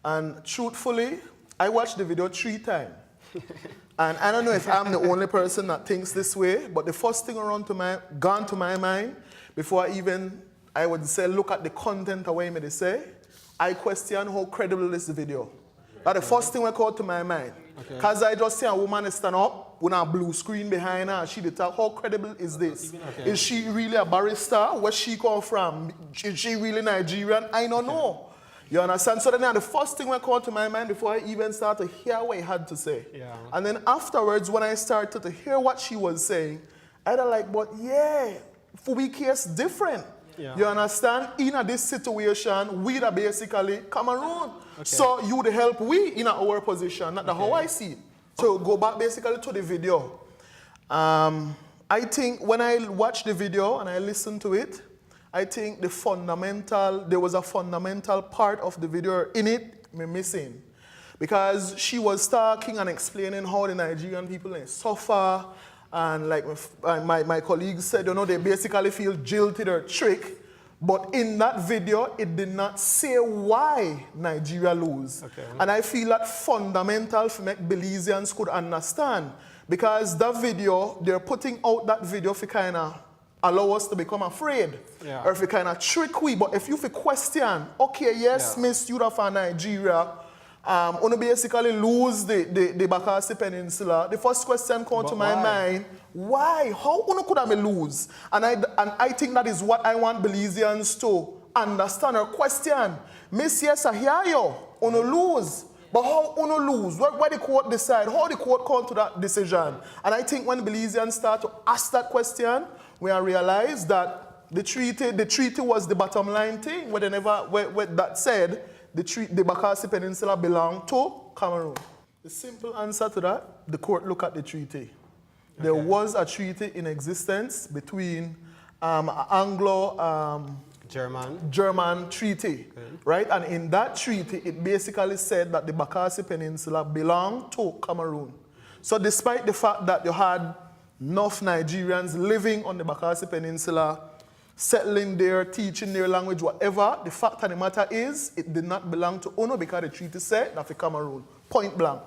And truthfully, I watched the video 3 times. And I don't know if I'm the only person that thinks this way, but the first thing gone to my mind, before I would say, look at the content of what they say, I question how credible is the video. That's the first thing that came to my mind. Because I just see a woman stand up with a blue screen behind her, she did talk, how credible is this? Is she really a barrister? Where she come from? Is she really Nigerian? I don't know. You understand? So then the first thing that came to my mind before I even started to hear what he had to say. Yeah. And then afterwards, when I started to hear what she was saying, I was like, but yeah, for we case different. Yeah. You understand? In this situation, we are basically Cameroon. Okay. So you would help we in our position, not how I see it. So go back basically to the video. I think when I watched the video and I listened to it, I think there was a fundamental part of the video in it missing. Because she was talking and explaining how the Nigerian people suffer, and like my colleagues said, you know, they basically feel jilted or tricked. But in that video, it did not say why Nigeria lose. Okay. And I feel that fundamental for make Belizeans could understand. Because that video, they're putting out that video for kind of allow us to become afraid. Yeah. Or if you kind of trick we. But if you question, okay, yes, Miss, you're from Nigeria, you basically lose the Bakassi Peninsula. The first question comes to my mind, why? How you could have lose? And I think that is what I want Belizeans to understand or question. Miss, yes, I hear you. You lose. But how you lose? Where the court decide? How the court come to that decision? And I think when Belizeans start to ask that question, we realize that the treaty was the bottom line thing. Where that said, the Bakassi Peninsula belonged to Cameroon. The simple answer to that, the court looked at the treaty. Okay. There was a treaty in existence between Anglo-German treaty, right? And in that treaty, it basically said that the Bakassi Peninsula belonged to Cameroon. So despite the fact that you had enough Nigerians living on the Bakassi Peninsula, settling there, teaching their language, whatever, the fact of the matter is, it did not belong to UNO because the treaty said that for Cameroon. Point blank.